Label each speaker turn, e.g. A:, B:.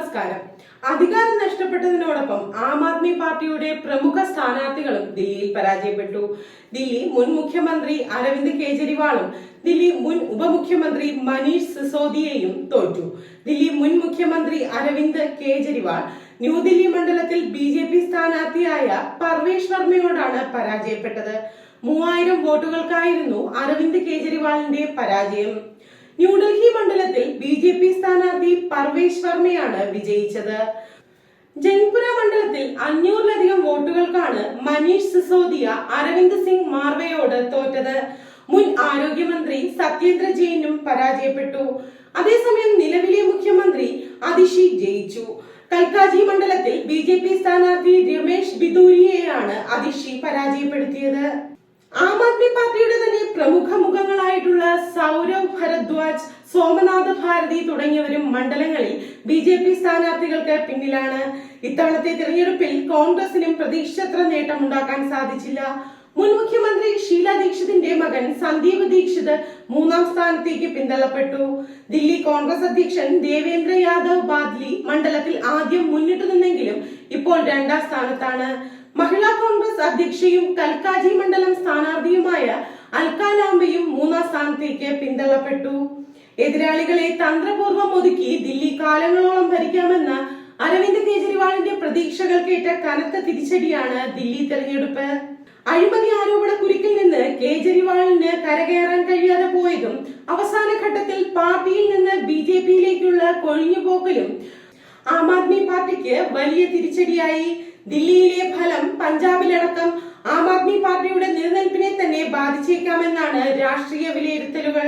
A: നമസ്കാരം. അധികാരം നഷ്ടപ്പെട്ടതിനോടൊപ്പം ആം ആദ്മി പാർട്ടിയുടെ പ്രമുഖ സ്ഥാനാർത്ഥികളും ദില്ലിയിൽ പരാജയപ്പെട്ടു. ദില്ലി മുൻ മുഖ്യമന്ത്രി അരവിന്ദ് കെജ്രിവാളും ദില്ലി മുൻ ഉപമുഖ്യമന്ത്രി മനീഷ് സിസോദിയയും തോറ്റു. ദില്ലി മുൻ മുഖ്യമന്ത്രി അരവിന്ദ് കെജ്രിവാൾ ന്യൂദില്ലി മണ്ഡലത്തിൽ BJP സ്ഥാനാർത്ഥിയായ പർവേഷ് വർമ്മയോടാണ് പരാജയപ്പെട്ടത്. 3000 വോട്ടുകൾക്കായിരുന്നു അരവിന്ദ് കെജ്രിവാളിന്റെ പരാജയം. ന്യൂഡൽഹി മണ്ഡലത്തിൽ BJP സ്ഥാനാർത്ഥി പർവേഷ് വർമ്മയാണ് വിജയിച്ചത്. ജൻപുര മണ്ഡലത്തിൽ 500-ലധികം വോട്ടുകൾക്കാണ് മനീഷ് സിസോദിയ അരവിന്ദ് സിംഗ് മാർവയോട് തോറ്റത്. മുൻ ആരോഗ്യമന്ത്രി സത്യേന്ദ്ര ജെയിനും പരാജയപ്പെട്ടു. അതേസമയം നിലവിലെ മുഖ്യമന്ത്രി അതിഷി ജയിച്ചു. കൽക്കാജി മണ്ഡലത്തിൽ BJP സ്ഥാനാർത്ഥി രമേശ് ബിദൂരിയെയാണ് അതിഷി പരാജയപ്പെടുത്തിയത്. ആം ആദ്മി പാർട്ടിയുടെ തന്നെ പ്രമുഖ മുഖങ്ങളായിട്ടുള്ള സൗരവ് ഭരദ്വാജ്, സോമനാഥ് ഭാരതി തുടങ്ങിയവരും മണ്ഡലങ്ങളിൽ BJP സ്ഥാനാർത്ഥികൾക്ക് പിന്നിലാണ്. ഇത്തവണത്തെ തിരഞ്ഞെടുപ്പിൽ കോൺഗ്രസിനും പ്രതീക്ഷിച്ചത്ര നേട്ടമുണ്ടാക്കാൻ സാധിച്ചില്ല. മുൻ മുഖ്യമന്ത്രി ഷീല ദീക്ഷിതിന്റെ മകൻ സന്ദീപ് ദീക്ഷിത് 3-ാം സ്ഥാനത്തേക്ക് പിന്തള്ളപ്പെട്ടു. ദില്ലി കോൺഗ്രസ് അധ്യക്ഷൻ ദേവേന്ദ്ര യാദവ് ബാദ്ലി മണ്ഡലത്തിൽ ആദ്യം മുന്നിട്ടു നിന്നെങ്കിലും ഇപ്പോൾ 2-ാം സ്ഥാനത്താണ്. മഹിളാ കോൺഗ്രസ് അധ്യക്ഷയും കൽക്കാജി മണ്ഡലം സ്ഥാനാർത്ഥിയുമായ അൽക്ക ലാംബയും 3-ാം സ്ഥാനത്തേക്ക് പിന്തള്ളപ്പെട്ടു. എതിരാളികളെ തന്ത്രപൂർവ്വം ഒതുക്കി ദില്ലി കാലങ്ങളോളം ഭരിക്കാമെന്ന അരവിന്ദ് കെജ്രിവാളിന്റെ പ്രതീക്ഷകൾക്കേറ്റ കനത്ത തിരിച്ചടിയാണ് ദില്ലി തെരഞ്ഞെടുപ്പ്. അഴിമതി ആരോപണ കുരുക്കിൽ നിന്ന് കെജ്രിവാളിന് കരകയറാൻ കഴിയാതെ പോയതും അവസാന ഘട്ടത്തിൽ പാർട്ടിയിൽ നിന്ന് BJPയിലേക്കുള്ള കൊഴിഞ്ഞുപോക്കലും ആം ആദ്മി പാർട്ടിക്ക് വലിയ തിരിച്ചടിയായി. ദില്ലിയിലെ ഫലം പഞ്ചാബിലടക്കം ആം ആദ്മി പാർട്ടിയുടെ നിലനിൽപ്പിനെ തന്നെ ബാധിച്ചേക്കാമെന്നാണ് രാഷ്ട്രീയ വിലയിരുത്തലുകൾ.